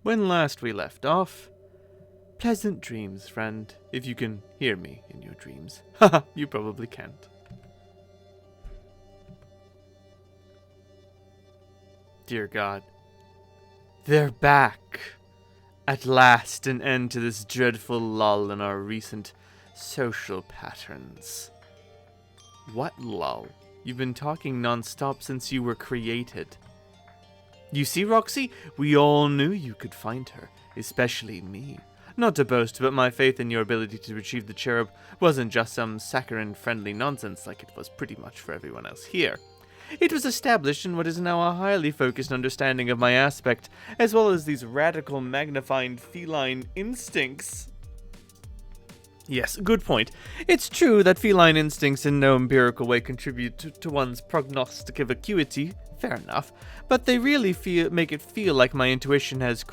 when last we left off. Pleasant dreams, friend, if you can hear me in your dreams. Haha, you probably can't. Dear God. They're back. At last, an end to this dreadful lull in our recent social patterns. What lull? You've been talking non-stop since you were created. You see, Roxy, we all knew you could find her, especially me. Not to boast, but my faith in your ability to retrieve the cherub wasn't just some saccharine-friendly nonsense like it was pretty much for everyone else here. It was established in what is now a highly focused understanding of my aspect, as well as these radical magnifying feline instincts. Yes, good point. It's true that feline instincts in no empirical way contribute to one's prognostic acuity, fair enough, but they really make it feel like my intuition has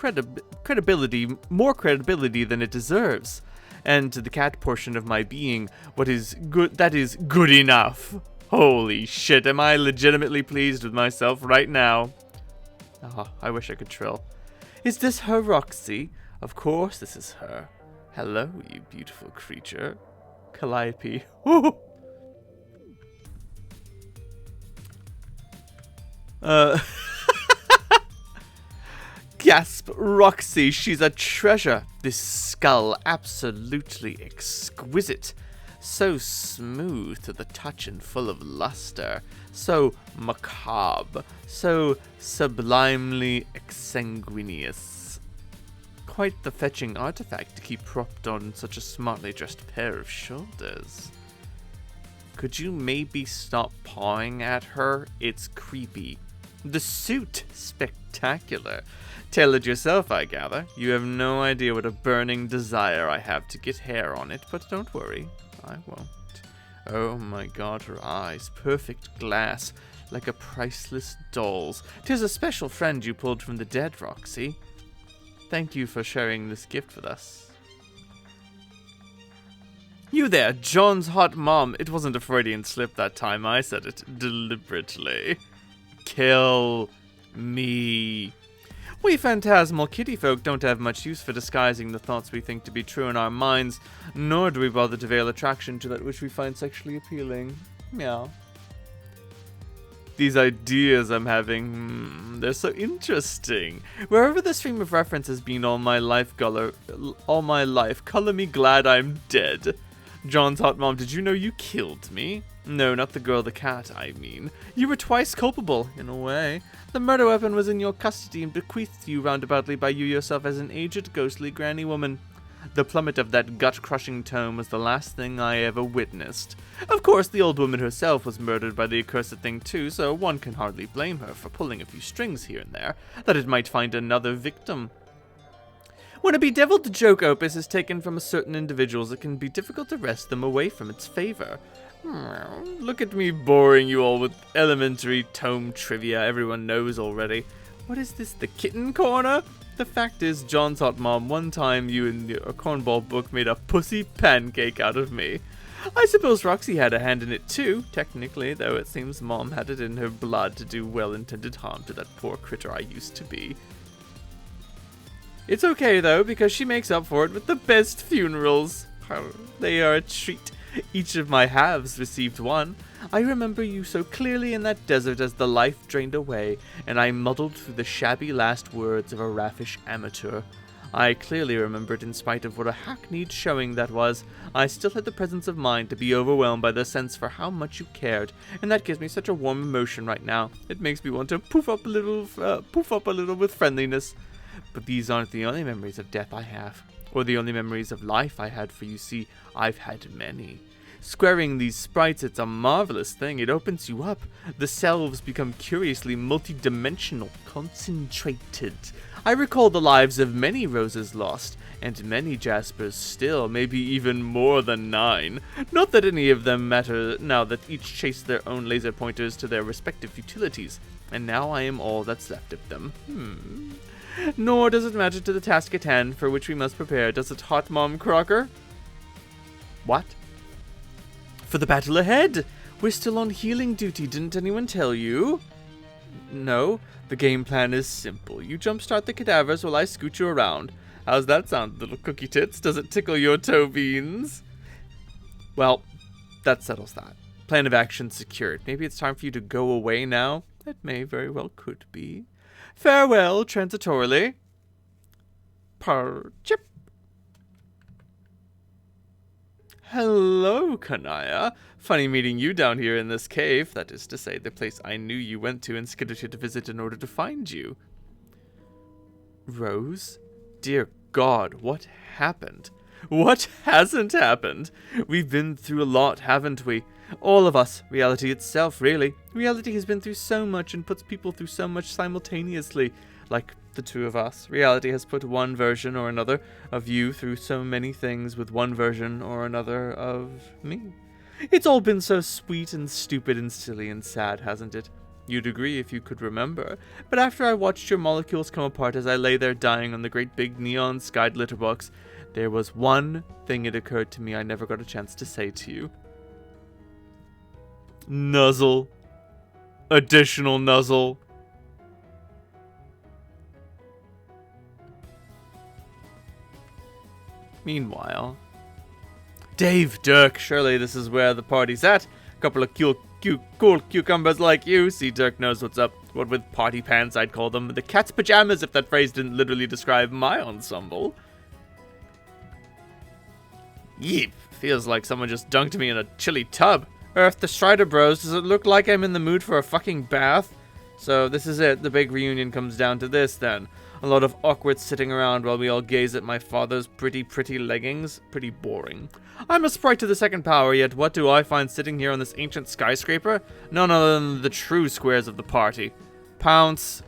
more credibility than it deserves. And to the cat portion of my being, that is good enough. Holy shit, am I legitimately pleased with myself right now? Oh, I wish I could trill. Is this her, Roxy? Of course this is her. Hello, you beautiful creature. Calliope. Woo! Gasp, Roxy, she's a treasure. This skull, absolutely exquisite. So smooth to the touch and full of luster. So macabre. So sublimely exsanguineous. Quite the fetching artifact to keep propped on such a smartly dressed pair of shoulders. Could you maybe stop pawing at her? It's creepy. The suit, spectacular. Tailored yourself, I gather. You have no idea what a burning desire I have to get hair on it, but don't worry, I won't. Oh my God, her eyes, perfect glass, like a priceless doll's. 'Tis a special friend you pulled from the dead, Roxy. Thank you for sharing this gift with us. You there, John's hot mom. It wasn't a Freudian slip that time. I said it deliberately. Kill me. We phantasmal kitty folk don't have much use for disguising the thoughts we think to be true in our minds, nor do we bother to veil attraction to that which we find sexually appealing. Meow. These ideas I'm having, they're so interesting. Wherever this frame of reference has been all my life, color me glad I'm dead. John's hot mom, did you know you killed me? No, not the girl, the cat, I mean. You were twice culpable, in a way. The murder weapon was in your custody and bequeathed to you roundaboutly by you yourself as an aged, ghostly granny woman. The plummet of that gut-crushing tome was the last thing I ever witnessed. Of course, the old woman herself was murdered by the accursed thing too, so one can hardly blame her for pulling a few strings here and there, that it might find another victim. When a bedeviled joke opus is taken from a certain individuals, it can be difficult to wrest them away from its favor. Look at me boring you all with elementary tome trivia everyone knows already. What is this, the kitten corner? The fact is, John's hot mom, one time you in your cornball book made a pussy pancake out of me. I suppose Roxy had a hand in it too, technically, though it seems Mom had it in her blood to do well-intended harm to that poor critter I used to be. It's okay though, because she makes up for it with the best funerals. They are a treat. Each of my halves received one. I remember you so clearly in that desert as the life drained away, and I muddled through the shabby last words of a raffish amateur. I clearly remembered in spite of what a hackneyed showing that was. I still had the presence of mind to be overwhelmed by the sense for how much you cared, and that gives me such a warm emotion right now. It makes me want to poof up a little with friendliness. But these aren't the only memories of death I have, or the only memories of life I had, for you see, I've had many. Squaring these sprites, it's a marvelous thing. It opens you up. The selves become curiously multi-dimensional, concentrated. I recall the lives of many roses lost, and many Jaspers still, maybe even more than 9. Not that any of them matter now that each chase their own laser pointers to their respective futilities, and now I am all that's left of them. Nor does it matter to the task at hand, for which we must prepare, does it, Hot Mom Crocker? What? For the battle ahead! We're still on healing duty, didn't anyone tell you? No, the game plan is simple. You jumpstart the cadavers while I scoot you around. How's that sound, little cookie tits? Does it tickle your toe beans? Well, that settles that. Plan of action secured. Maybe it's time for you to go away now? It may very well could be. Farewell, transitorily. Chip. Hello, Kanaya. Funny meeting you down here in this cave. That is to say, the place I knew you went to and scheduled you to visit in order to find you. Rose? Dear God, what happened? What hasn't happened? We've been through a lot, haven't we? All of us. Reality itself, really. Reality has been through so much and puts people through so much simultaneously. Like the two of us. Reality has put one version or another of you through so many things with one version or another of me. It's all been so sweet and stupid and silly and sad, hasn't it? You'd agree if you could remember. But after I watched your molecules come apart as I lay there dying on the great big neon-skied litterbox, there was one thing it occurred to me I never got a chance to say to you. Nuzzle. Additional nuzzle. Meanwhile... Dave, Dirk, surely this is where the party's at. Couple of cool cucumbers like you. See, Dirk knows what's up. What with party pants, I'd call them. The cat's pajamas, if that phrase didn't literally describe my ensemble. Yeep, feels like someone just dunked me in a chilly tub. Earth, the Strider Bros, does it look like I'm in the mood for a fucking bath? So this is it, the big reunion comes down to this then. A lot of awkward sitting around while we all gaze at my father's pretty leggings. Pretty boring. I'm a sprite to the second power, yet what do I find sitting here on this ancient skyscraper? None other than the true squares of the party. Pounce.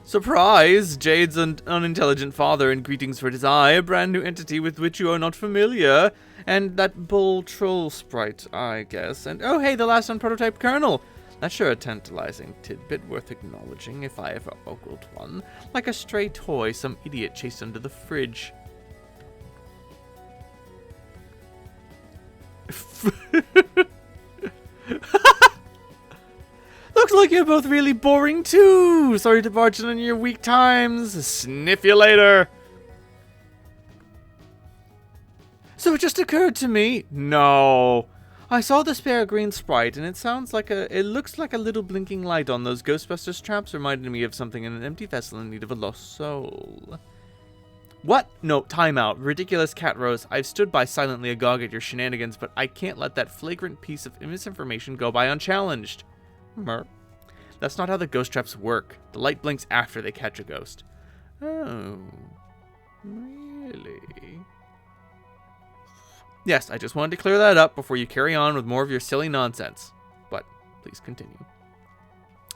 Surprise! Jade's an unintelligent father, and greetings for his eye, a brand new entity with which you are not familiar. And that bull troll sprite, I guess. And oh hey, the last unprototyped Colonel! That's sure a tantalizing tidbit worth acknowledging if I ever ogled one. Like a stray toy some idiot chased under the fridge. Looks like you're both really boring too! Sorry to barge in on your weak times. Sniff you later! So it just occurred to me... No... I saw the spare green sprite, and it looks like a little blinking light on those Ghostbusters traps, reminded me of something in an empty vessel in need of a lost soul. What? No, time out. Ridiculous cat Rose. I've stood by silently agog at your shenanigans, but I can't let that flagrant piece of misinformation go by unchallenged. Merp. That's not how the ghost traps work. The light blinks after they catch a ghost. Oh. Really? Yes, I just wanted to clear that up before you carry on with more of your silly nonsense. But, please continue.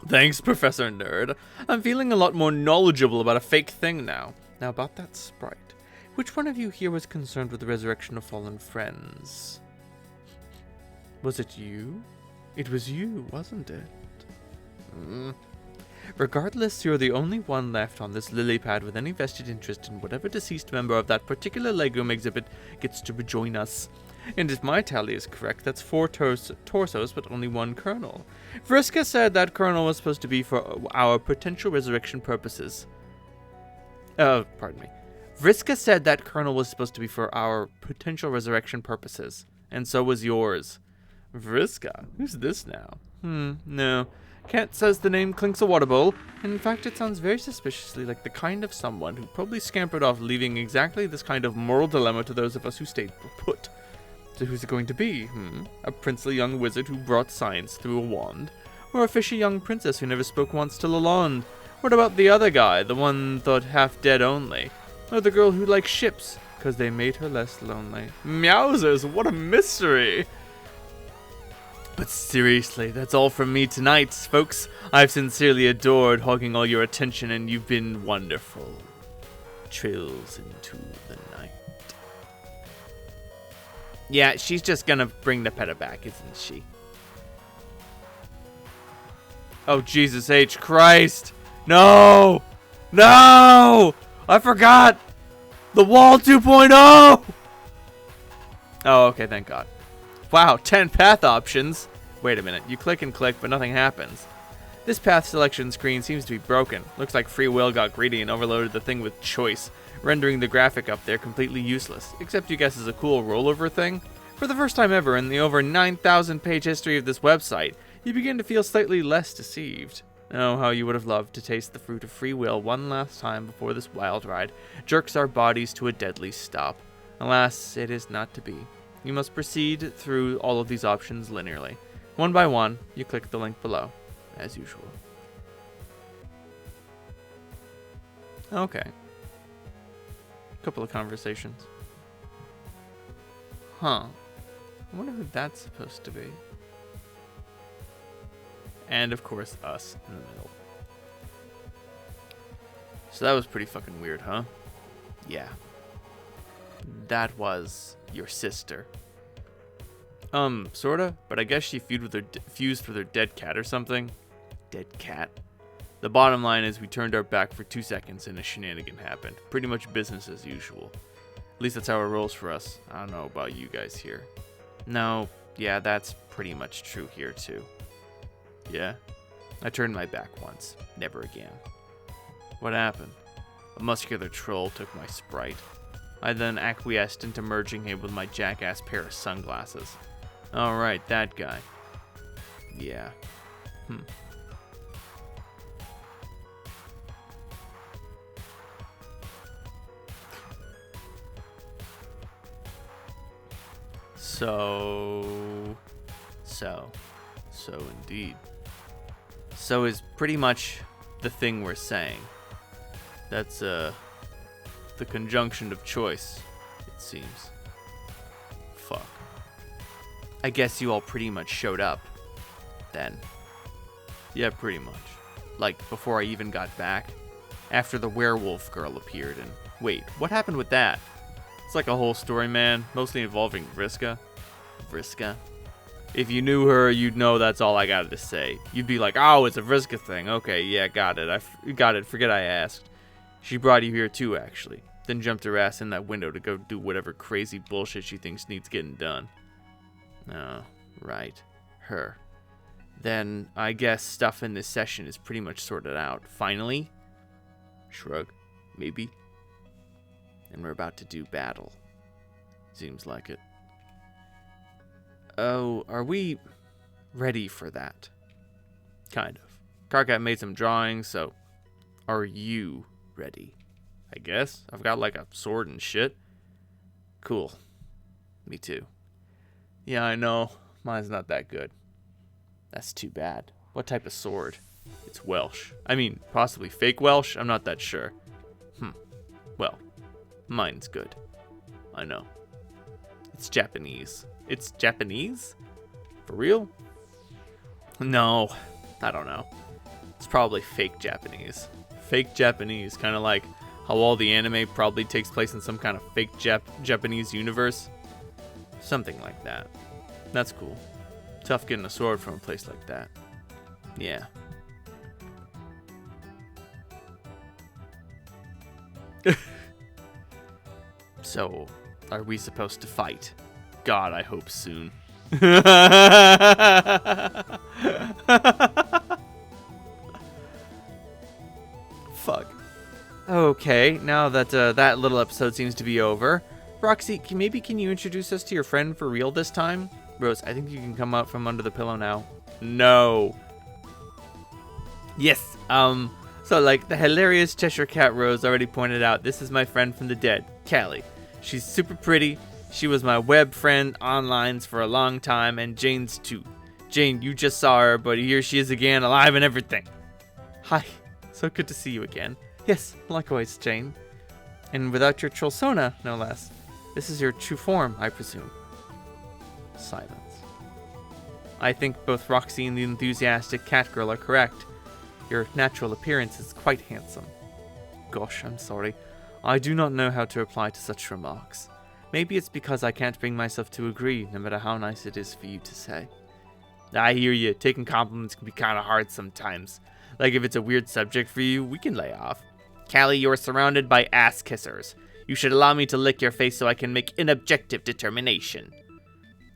Thanks, Professor Nerd. I'm feeling a lot more knowledgeable about a fake thing now. Now, about that sprite. Which one of you here was concerned with the resurrection of fallen friends? Was it you? It was you, wasn't it? Regardless, you're the only one left on this lily pad with any vested interest in whatever deceased member of that particular legume exhibit gets to rejoin us. And if my tally is correct, that's 4 torsos, but only 1 kernel. Vriska said that kernel was supposed to be for our potential resurrection purposes. Pardon me. Vriska said that kernel was supposed to be for our potential resurrection purposes. And so was yours. Vriska? Who's this now? No. Cat says the name clinks a water bowl, and in fact it sounds very suspiciously like the kind of someone who probably scampered off, leaving exactly this kind of moral dilemma to those of us who stayed put. So who's it going to be? A princely young wizard who brought science through a wand? Or a fishy young princess who never spoke once to Lalonde? What about the other guy, the one thought half dead only? Or the girl who likes ships, because they made her less lonely? Meowsers, what a mystery! But seriously, that's all from me tonight, folks. I've sincerely adored hogging all your attention, and you've been wonderful. Trills into the night. Yeah, she's just gonna bring the peta back, isn't she? Oh, Jesus H. Christ! No! No! I forgot! The wall 2.0! Oh, okay, thank God. Wow, 10 path options. Wait a minute, you click and click, but nothing happens. This path selection screen seems to be broken. Looks like free will got greedy and overloaded the thing with choice, rendering the graphic up there completely useless, except you guess is a cool rollover thing. For the first time ever in the over 9,000 page history of this website, you begin to feel slightly less deceived. Oh, how you would have loved to taste the fruit of free will one last time before this wild ride jerks our bodies to a deadly stop. Alas, it is not to be. You must proceed through all of these options linearly. One by one, you click the link below, as usual. Okay. Couple of conversations. Huh. I wonder who that's supposed to be. And, of course, us in the middle. So that was pretty fucking weird, huh? Yeah. That was your sister. Sorta, but I guess she fused with her dead cat or something. Dead cat. The bottom line is we turned our back for 2 seconds and a shenanigan happened. Pretty much business as usual. At least that's how it rolls for us. I don't know about you guys here. No, yeah, that's pretty much true here too. Yeah? I turned my back once. Never again. What happened? A muscular troll took my sprite. I then acquiesced into merging him with my jackass pair of sunglasses. Alright, that guy. Yeah. So indeed. So is pretty much the thing we're saying. That's, the conjunction of choice, it seems. Fuck. I guess you all pretty much showed up, then. Yeah, pretty much. Like, before I even got back. After the werewolf girl appeared, and... Wait, what happened with that? It's like a whole story, man, mostly involving Vriska. Vriska? If you knew her, you'd know that's all I got to say. You'd be like, oh, it's a Vriska thing. Okay, yeah, got it. Got it. Forget I asked. She brought you here too, actually. Then jumped her ass in that window to go do whatever crazy bullshit she thinks needs getting done. Oh, right. Her. Then I guess stuff in this session is pretty much sorted out. Finally? Shrug. Maybe. And we're about to do battle. Seems like it. Oh, are we ready for that? Kind of. Karkat made some drawings, so are you ready? I guess. I've got like a sword and shit. Cool. Me too. Yeah, I know. Mine's not that good. That's too bad. What type of sword? It's Welsh. I mean, possibly fake Welsh? I'm not that sure. Well, mine's good. I know. It's Japanese. It's Japanese? For real? No, I don't know. It's probably fake Japanese. Fake Japanese, kind of like how all the anime probably takes place in some kind of fake Japanese universe. Something like that. That's cool. Tough getting a sword from a place like that. Yeah. So, are we supposed to fight? God, I hope soon. Fuck. Okay, now that that little episode seems to be over, Roxy, maybe can you introduce us to your friend for real this time? Rose, I think you can come out from under the pillow now. No. Yes. So like the hilarious Cheshire Cat Rose already pointed out, this is my friend from the dead, Callie. She's super pretty. She was my web friend online for a long time, and Jane's too. Jane, you just saw her, but here she is again, alive and everything. Hi. So good to see you again. Yes, likewise, Jane. And without your trollsona, no less. This is your true form, I presume. Silence. I think both Roxy and the enthusiastic cat girl are correct. Your natural appearance is quite handsome. Gosh, I'm sorry. I do not know how to reply to such remarks. Maybe it's because I can't bring myself to agree, no matter how nice it is for you to say. I hear you. Taking compliments can be kind of hard sometimes. Like if it's a weird subject for you, we can lay off. Callie, you are surrounded by ass kissers. You should allow me to lick your face so I can make an objective determination.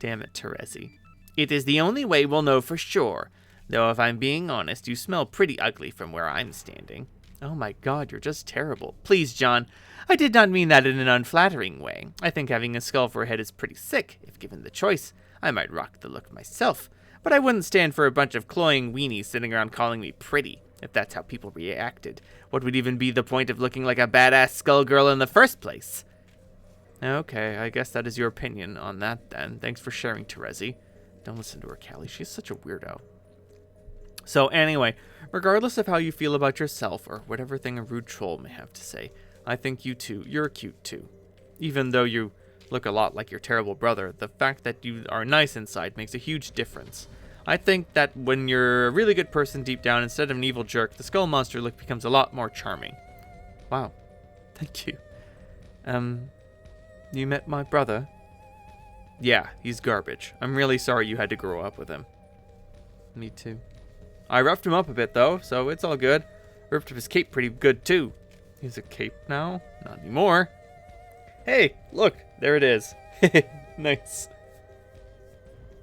Damn it, Terezi. It is the only way we'll know for sure. Though if I'm being honest, you smell pretty ugly from where I'm standing. Oh my god, you're just terrible. Please, John. I did not mean that in an unflattering way. I think having a skull for a head is pretty sick. If given the choice, I might rock the look myself. But I wouldn't stand for a bunch of cloying weenies sitting around calling me pretty. If that's how people reacted, what would even be the point of looking like a badass skull girl in the first place? Okay, I guess that is your opinion on that then. Thanks for sharing, Terezi. Don't listen to her, Callie. She's such a weirdo. So anyway, regardless of how you feel about yourself or whatever thing a rude troll may have to say, I think you're cute too. Even though you look a lot like your terrible brother, the fact that you are nice inside makes a huge difference. I think that when you're a really good person deep down instead of an evil jerk, the skull monster look becomes a lot more charming. Wow. Thank you. You met my brother? Yeah, he's garbage. I'm really sorry you had to grow up with him. Me too. I roughed him up a bit though, so it's all good. Ripped up his cape pretty good too. He's a cape now? Not anymore. Hey, look, there it is. Nice.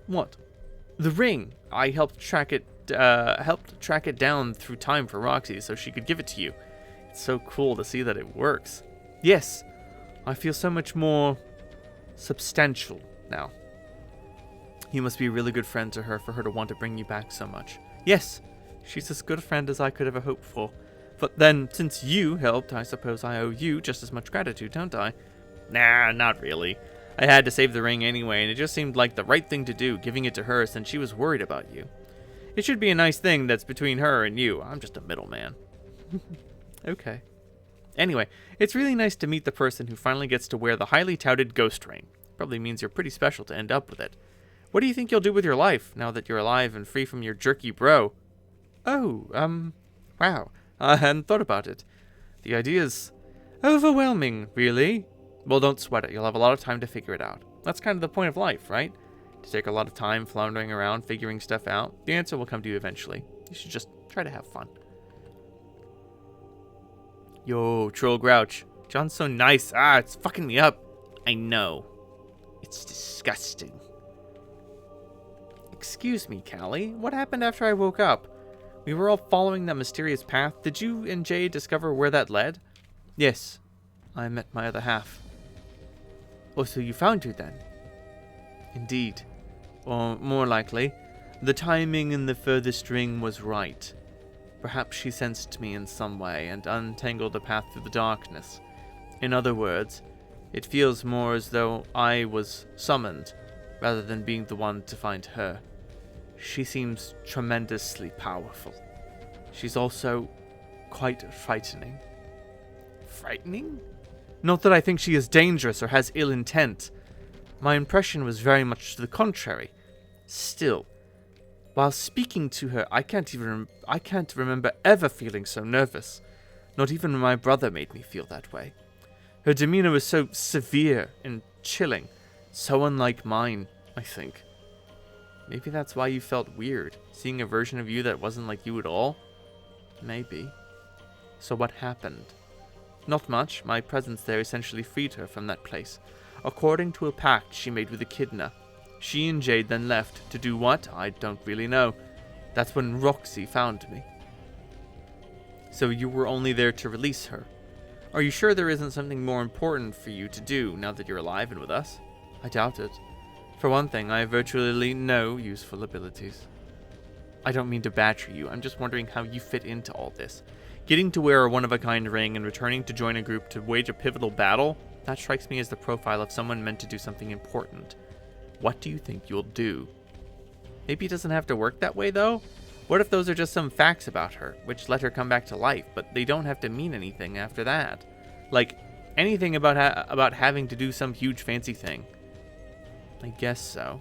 What? The ring. I helped track it down through time for Roxy so she could give it to you. It's so cool to see that it works. Yes, I feel so much more substantial now. You must be a really good friend to her for her to want to bring you back so much. Yes, she's as good a friend as I could ever hope for. But then, since you helped, I suppose I owe you just as much gratitude, don't I? Nah, not really. I had to save the ring anyway, and it just seemed like the right thing to do, giving it to her since she was worried about you. It should be a nice thing that's between her and you. I'm just a middleman. Okay. Anyway, it's really nice to meet the person who finally gets to wear the highly touted ghost ring. Probably means you're pretty special to end up with it. What do you think you'll do with your life, now that you're alive and free from your jerky bro? Oh, wow. I hadn't thought about it. The idea's overwhelming, really. Well, don't sweat it. You'll have a lot of time to figure it out. That's kind of the point of life, right? To take a lot of time floundering around, figuring stuff out. The answer will come to you eventually. You should just try to have fun. Yo, Troll Grouch. John's so nice. It's fucking me up. I know. It's disgusting. Excuse me, Callie. What happened after I woke up? We were all following that mysterious path. Did you and Jay discover where that led? Yes. I met my other half. Oh, so you found her then? Indeed. Or more likely, the timing in the furthest ring was right. Perhaps she sensed me in some way and untangled a path through the darkness. In other words, it feels more as though I was summoned, rather than being the one to find her. She seems tremendously powerful. She's also quite frightening. Frightening? Not that I think she is dangerous or has ill intent. My impression was very much to the contrary. Still, while speaking to her, I can't remember ever feeling so nervous. Not even my brother made me feel that way. Her demeanor was so severe and chilling, so unlike mine, I think. Maybe that's why you felt weird, seeing a version of you that wasn't like you at all? Maybe. So what happened? Not much. My presence there essentially freed her from that place. According to a pact she made with Echidna. She and Jade then left. To do what? I don't really know. That's when Roxy found me. So you were only there to release her. Are you sure there isn't something more important for you to do now that you're alive and with us? I doubt it. For one thing, I have virtually no useful abilities. I don't mean to badger you. I'm just wondering how you fit into all this. Getting to wear a one-of-a-kind ring and returning to join a group to wage a pivotal battle? That strikes me as the profile of someone meant to do something important. What do you think you'll do? Maybe it doesn't have to work that way, though? What if those are just some facts about her, which let her come back to life, but they don't have to mean anything after that? Like, anything about having to do some huge fancy thing. I guess so.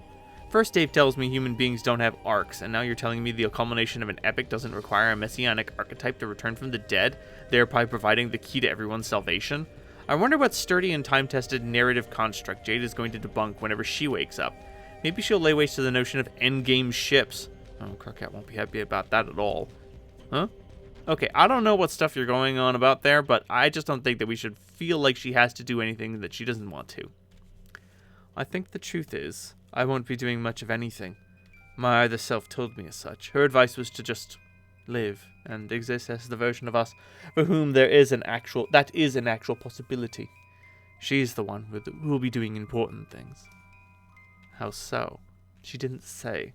First Dave tells me human beings don't have arcs, and now you're telling me the culmination of an epic doesn't require a messianic archetype to return from the dead, thereby providing the key to everyone's salvation? I wonder what sturdy and time-tested narrative construct Jade is going to debunk whenever she wakes up. Maybe she'll lay waste to the notion of endgame ships. Oh, Crocat won't be happy about that at all. Huh? Okay, I don't know what stuff you're going on about there, but I just don't think that we should feel like she has to do anything that she doesn't want to. I think the truth is, I won't be doing much of anything. My other self told me as such. Her advice was to just live and exist as the version of us for whom that is an actual possibility. She's the one who will be doing important things. How so? She didn't say.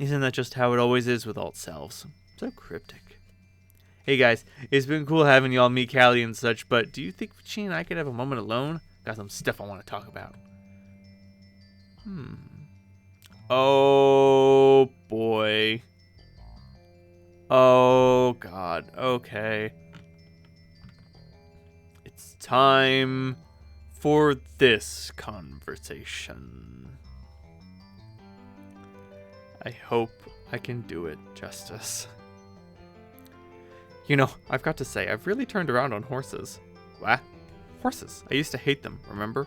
Isn't that just how it always is with alt selves? So cryptic. Hey guys, it's been cool having y'all meet Callie and such, but do you think she and I could have a moment alone? Got some stuff I want to talk about. Oh boy. Oh god. Okay. It's time for this conversation. I hope I can do it justice. You know, I've got to say, I've really turned around on horses. What? Horses. I used to hate them, remember?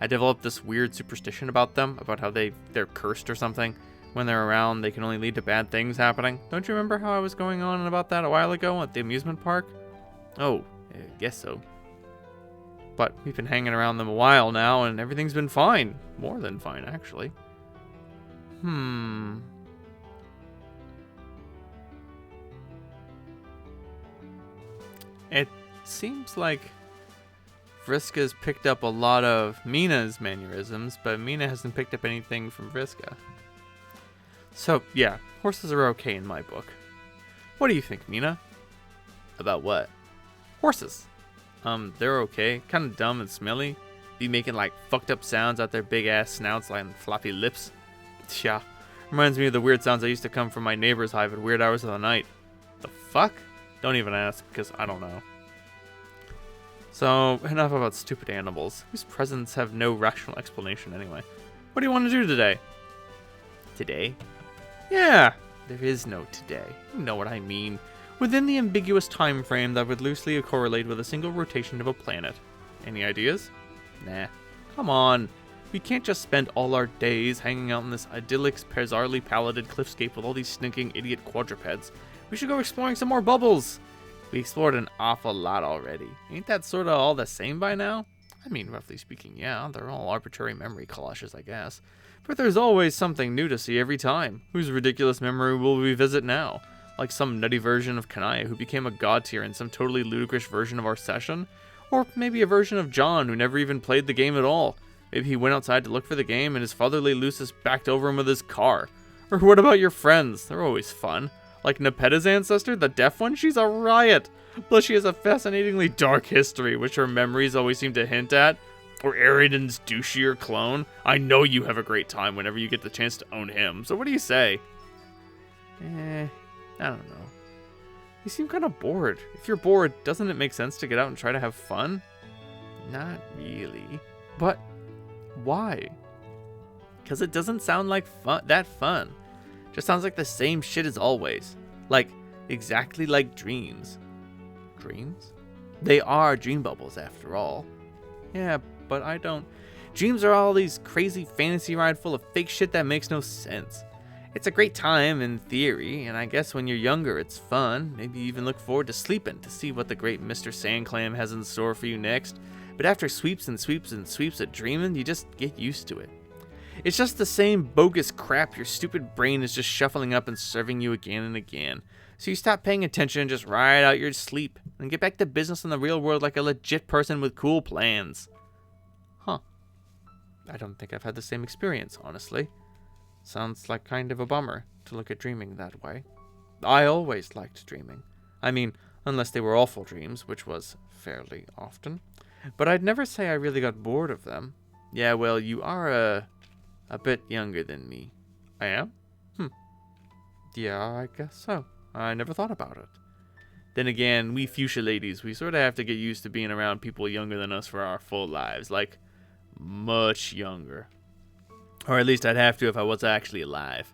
I developed this weird superstition about them, about how they're cursed or something. When they're around, they can only lead to bad things happening. Don't you remember how I was going on about that a while ago at the amusement park? Oh, I guess so. But we've been hanging around them a while now, and everything's been fine. More than fine, actually. It seems like Vriska's picked up a lot of Mina's mannerisms, but Mina hasn't picked up anything from Vriska. So, yeah, horses are okay in my book. What do you think, Mina? About what? Horses. They're okay. Kind of dumb and smelly. Be making like fucked up sounds out their big ass snouts like floppy lips. Yeah. Reminds me of the weird sounds that used to come from my neighbor's hive at weird hours of the night. The fuck? Don't even ask, because I don't know. So, enough about stupid animals, whose presence have no rational explanation anyway. What do you want to do today? Today? Yeah, there is no today. You know what I mean. Within the ambiguous time frame that would loosely correlate with a single rotation of a planet. Any ideas? Nah. Come on. We can't just spend all our days hanging out in this idyllic, bizarrely pallided cliffscape with all these stinking idiot quadrupeds. We should go exploring some more bubbles. We explored an awful lot already. Ain't that sorta all the same by now? I mean, roughly speaking, yeah, they're all arbitrary memory collages, I guess. But there's always something new to see every time. Whose ridiculous memory will we visit now? Like some nutty version of Kanaya who became a god tier in some totally ludicrous version of our session? Or maybe a version of John who never even played the game at all. Maybe he went outside to look for the game and his fatherly Lucis backed over him with his car. Or what about your friends? They're always fun. Like Nepeta's ancestor, the deaf one, she's a riot. Plus she has a fascinatingly dark history, which her memories always seem to hint at. Or Eridan's douchier clone. I know you have a great time whenever you get the chance to own him, so what do you say? I don't know. You seem kind of bored. If you're bored, doesn't it make sense to get out and try to have fun? Not really. But why? Because it doesn't sound like fun. Just sounds like the same shit as always. Like, exactly like dreams. Dreams? They are dream bubbles after all. Yeah, but I don't. Dreams are all these crazy fantasy ride full of fake shit that makes no sense. It's a great time in theory, and I guess when you're younger it's fun. Maybe you even look forward to sleeping to see what the great Mr. Sandclam has in store for you next. But after sweeps and sweeps and sweeps of dreaming, you just get used to it. It's just the same bogus crap your stupid brain is just shuffling up and serving you again and again. So you stop paying attention and just ride out your sleep and get back to business in the real world like a legit person with cool plans. Huh. I don't think I've had the same experience, honestly. Sounds like kind of a bummer to look at dreaming that way. I always liked dreaming. I mean, unless they were awful dreams, which was fairly often. But I'd never say I really got bored of them. Yeah, well, you are a bit younger than me. I am? Yeah, I guess so. I never thought about it. Then again, we fuchsia ladies, we sort of have to get used to being around people younger than us for our full lives. Like, much younger. Or at least I'd have to if I was actually alive.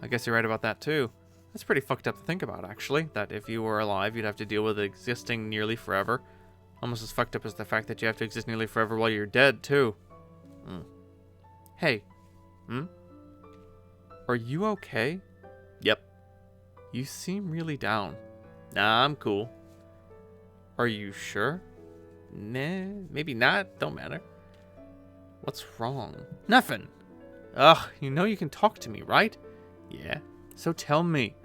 I guess you're right about that too. That's pretty fucked up to think about, actually. That if you were alive, you'd have to deal with existing nearly forever. Almost as fucked up as the fact that you have to exist nearly forever while you're dead, too. Hey. Are you okay? Yep. You seem really down. Nah, I'm cool. Are you sure? Nah, maybe not. Don't matter. What's wrong? Nothing. Ugh, you know you can talk to me, right? Yeah, so tell me.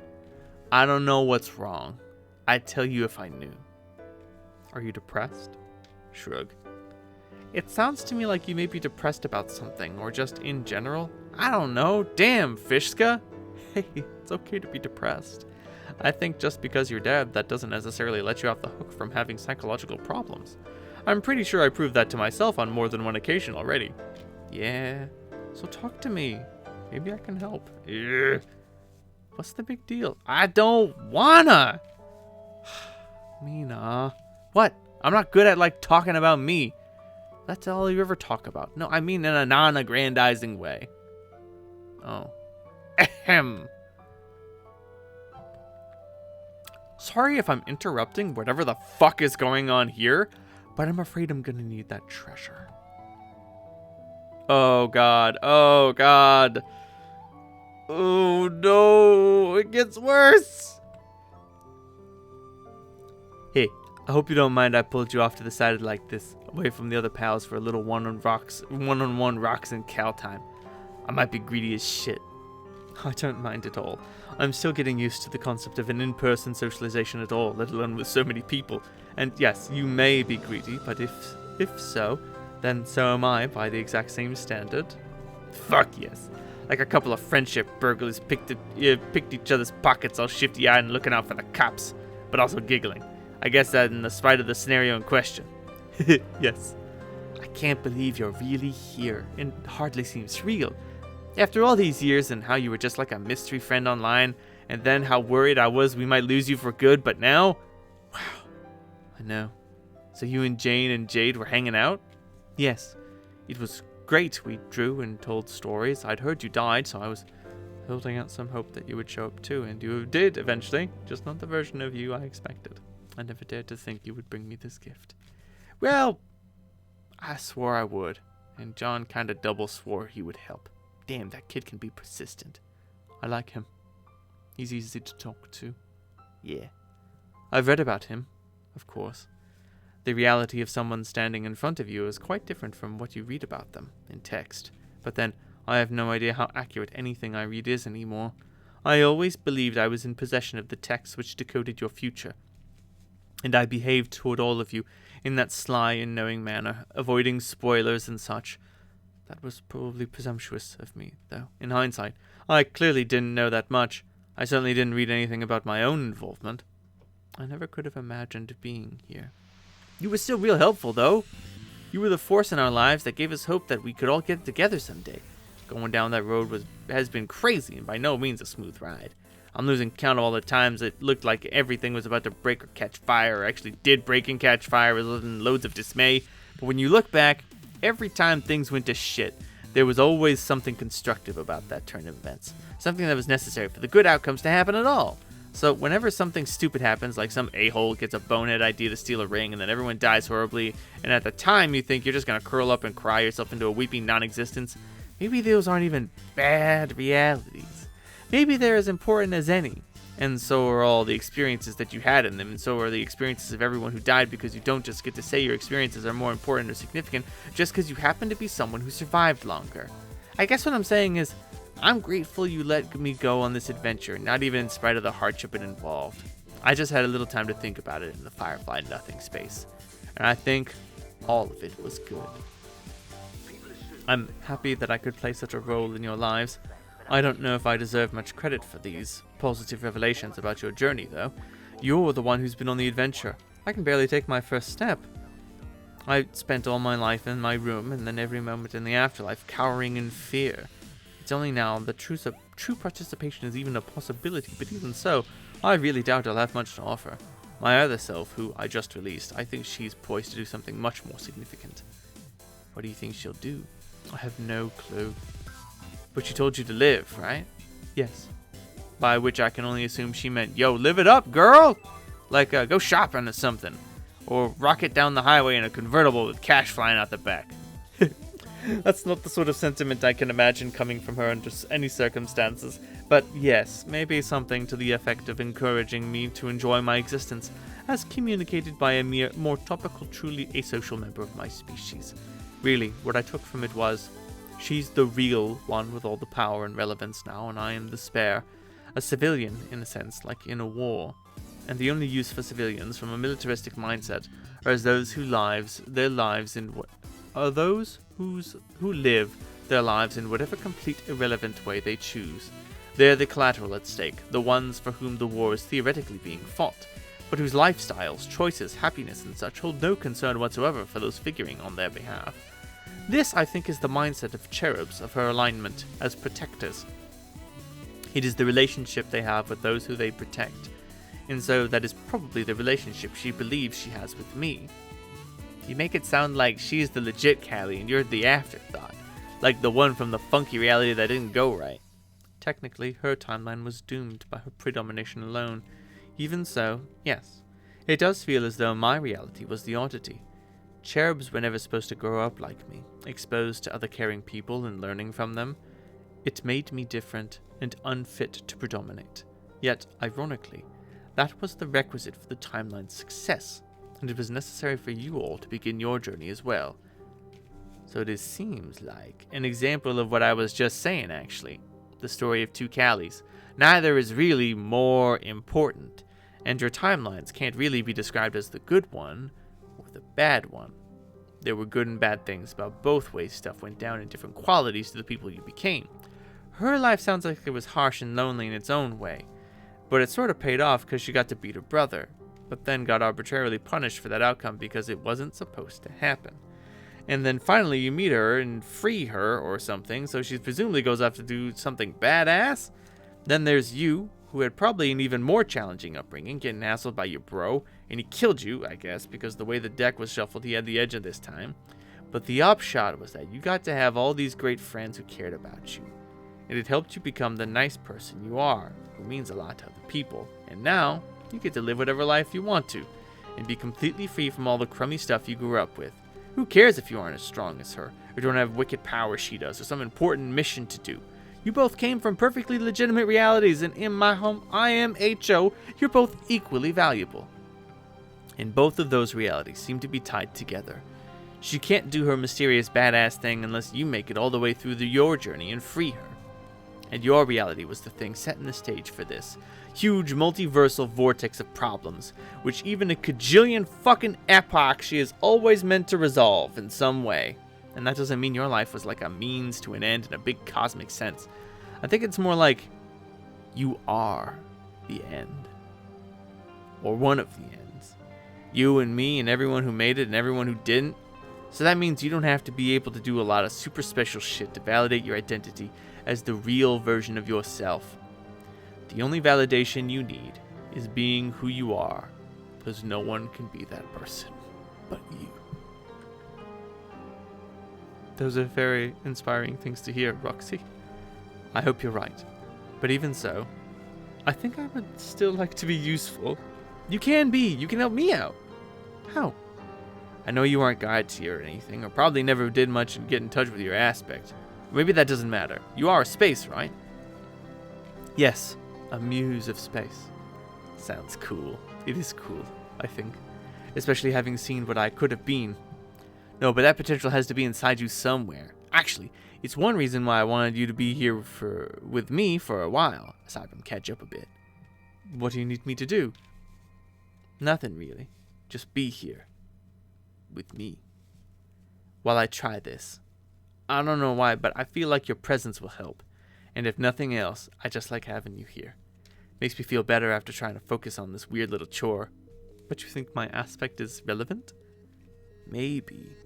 I don't know what's wrong. I'd tell you if I knew. Are you depressed? Shrug. It sounds to me like you may be depressed about something, or just in general. I don't know. Damn, Fishka. Hey, it's okay to be depressed. I think just because you're dead, that doesn't necessarily let you off the hook from having psychological problems. I'm pretty sure I proved that to myself on more than one occasion already. Yeah, so talk to me. Maybe I can help. Ugh. What's the big deal? I don't wanna. Mina. What? I'm not good at, like, talking about me. That's all you ever talk about. No, I mean in a non-aggrandizing way. Oh. Ahem. Sorry if I'm interrupting whatever the fuck is going on here, but I'm afraid I'm gonna need that treasure. Oh god. Oh god. Oh no. It gets worse. Hey, I hope you don't mind I pulled you off to the side like this, away from the other pals for a little one-on-one rocks and cow time. I might be greedy as shit. I don't mind at all. I'm still getting used to the concept of an in-person socialization at all, let alone with so many people. And yes, you may be greedy, but if so, then so am I by the exact same standard. Fuck yes. Like a couple of friendship burglars picked each other's pockets all shifty-eyed and looking out for the cops, but also giggling. I guess that in the spite of the scenario in question. Yes. I can't believe you're really here. It hardly seems real. After all these years and how you were just like a mystery friend online, and then how worried I was we might lose you for good, but now? Wow. I know. So you and Jane and Jade were hanging out? Yes. It was great. We drew and told stories. I'd heard you died, so I was holding out some hope that you would show up too, and you did eventually. Just not the version of you I expected. I never dared to think you would bring me this gift. Well, I swore I would, and John kinda double swore he would help. Damn, that kid can be persistent. I like him. He's easy to talk to. Yeah. I've read about him, of course. The reality of someone standing in front of you is quite different from what you read about them in text. But then, I have no idea how accurate anything I read is anymore. I always believed I was in possession of the text which decoded your future. And I behaved toward all of you in that sly and knowing manner, avoiding spoilers and such. That was probably presumptuous of me, though. In hindsight, I clearly didn't know that much. I certainly didn't read anything about my own involvement. I never could have imagined being here. You were still real helpful, though. You were the force in our lives that gave us hope that we could all get together someday. Going down that road has been crazy and by no means a smooth ride. I'm losing count of all the times it looked like everything was about to break or catch fire, or actually did break and catch fire, resulting in loads of dismay. But when you look back, every time things went to shit, there was always something constructive about that turn of events. Something that was necessary for the good outcomes to happen at all. So whenever something stupid happens, like some a-hole gets a bonehead idea to steal a ring and then everyone dies horribly, and at the time you think you're just going to curl up and cry yourself into a weeping non-existence, maybe those aren't even bad realities. Maybe they're as important as any. And so are all the experiences that you had in them, and so are the experiences of everyone who died, because you don't just get to say your experiences are more important or significant just because you happen to be someone who survived longer. I guess what I'm saying is, I'm grateful you let me go on this adventure, not even in spite of the hardship it involved. I just had a little time to think about it in the Firefly Nothing space, and I think all of it was good. I'm happy that I could play such a role in your lives. I don't know if I deserve much credit for these positive revelations about your journey, though. You're the one who's been on the adventure. I can barely take my first step. I spent all my life in my room, and then every moment in the afterlife cowering in fear. It's only now that true participation is even a possibility, but even so, I really doubt I'll have much to offer. My other self, who I just released, I think she's poised to do something much more significant. What do you think she'll do? I have no clue. But she told you to live, right? Yes. By which I can only assume she meant, yo, live it up, girl! Like, go shopping or something. Or rocket down the highway in a convertible with cash flying out the back. That's not the sort of sentiment I can imagine coming from her under any circumstances. But yes, maybe something to the effect of encouraging me to enjoy my existence, as communicated by a more topical, truly asocial member of my species. Really, what I took from it was, She's the real one with all the power and relevance now, and I am the spare. A civilian, in a sense, like in a war. And the only use for civilians from a militaristic mindset are as those who live their lives in whatever complete irrelevant way they choose. They're the collateral at stake, the ones for whom the war is theoretically being fought, but whose lifestyles, choices, happiness, and such hold no concern whatsoever for those figuring on their behalf. This, I think, is the mindset of cherubs of her alignment as protectors. It is the relationship they have with those who they protect, and so that is probably the relationship she believes she has with me. You make it sound like she's the legit Callie and you're the afterthought, like the one from the funky reality that didn't go right. Technically, her timeline was doomed by her predomination alone. Even so, yes, it does feel as though my reality was the oddity. Cherubs were never supposed to grow up like me, exposed to other caring people and learning from them. It made me different and unfit to predominate. Yet, ironically, that was the requisite for the timeline's success, and it was necessary for you all to begin your journey as well. So this seems like an example of what I was just saying, actually. The story of two Callies. Neither is really more important, and your timelines can't really be described as the good one or the bad one. There were good and bad things about both ways stuff went down in different qualities to the people you became. Her life sounds like it was harsh and lonely in its own way, but it sort of paid off because she got to beat her brother, but then got arbitrarily punished for that outcome because it wasn't supposed to happen. And then finally you meet her and free her or something, so she presumably goes off to do something badass. Then there's you, who had probably an even more challenging upbringing, getting hassled by your bro, and he killed you, I guess, because the way the deck was shuffled, he had the edge of this time. But the upshot was that you got to have all these great friends who cared about you, and it helped you become the nice person you are, who means a lot to other people. And now, you get to live whatever life you want to, and be completely free from all the crummy stuff you grew up with. Who cares if you aren't as strong as her, or don't have wicked power she does, or some important mission to do? You both came from perfectly legitimate realities, and in my home, I am HO, you're both equally valuable. And both of those realities seem to be tied together. She can't do her mysterious badass thing unless you make it all the way through your journey and free her. And your reality was the thing setting the stage for this huge multiversal vortex of problems, which even a cajillion fucking epochs she is always meant to resolve in some way. And that doesn't mean your life was like a means to an end in a big cosmic sense. I think it's more like you are the end. Or one of the ends. You and me and everyone who made it and everyone who didn't. So that means you don't have to be able to do a lot of super special shit to validate your identity as the real version of yourself. The only validation you need is being who you are, because no one can be that person but you. Those are very inspiring things to hear, Roxy. I hope you're right. But even so, I think I would still like to be useful. You can be. You can help me out. How? I know you aren't guides here or anything, or probably never did much in get in touch with your aspect. Maybe that doesn't matter. You are a space, right? Yes, a muse of space. Sounds cool. It is cool, I think. Especially having seen what I could have been. No, but that potential has to be inside you somewhere. Actually, it's one reason why I wanted you to be here with me for a while, aside from catch up a bit. What do you need me to do? Nothing really. Just be here. With me. While I try this. I don't know why, but I feel like your presence will help. And if nothing else, I just like having you here. Makes me feel better after trying to focus on this weird little chore. But you think my aspect is relevant? Maybe.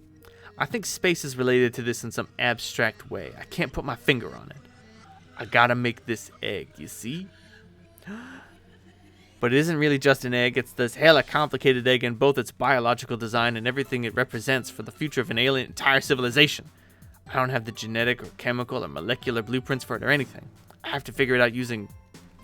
I think space is related to this in some abstract way. I can't put my finger on it. I gotta make this egg, you see? But it isn't really just an egg, it's this hella complicated egg in both its biological design and everything it represents for the future of an alien entire civilization. I don't have the genetic or chemical or molecular blueprints for it or anything. I have to figure it out using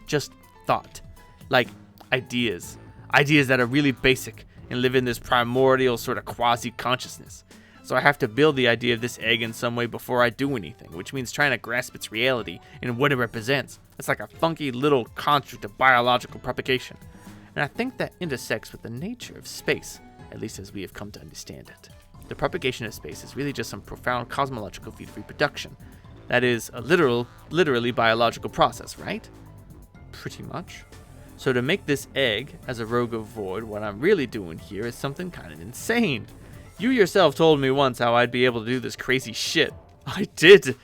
just thought. Like ideas. Ideas that are really basic and live in this primordial sort of quasi-consciousness. So I have to build the idea of this egg in some way before I do anything, which means trying to grasp its reality and what it represents. It's like a funky little construct of biological propagation. And I think that intersects with the nature of space, at least as we have come to understand it. The propagation of space is really just some profound cosmological feat of reproduction. That is a literally biological process, right? Pretty much. So to make this egg as a rogue of void, what I'm really doing here is something kind of insane. You yourself told me once how I'd be able to do this crazy shit. I did.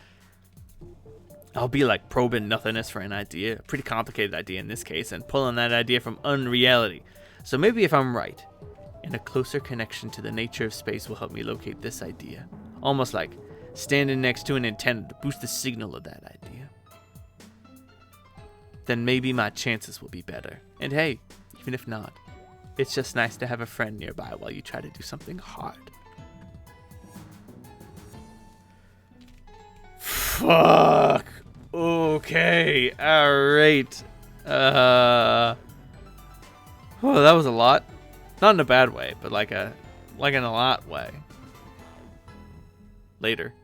I'll be like probing nothingness for an idea, a pretty complicated idea in this case, and pulling that idea from unreality. So maybe if I'm right, and a closer connection to the nature of space will help me locate this idea. Almost like standing next to an antenna to boost the signal of that idea. Then maybe my chances will be better. And hey, even if not, it's just nice to have a friend nearby while you try to do something hard. Fuck. Okay. Alright. Oh, that was a lot. Not in a bad way, but like in a lot way. Later.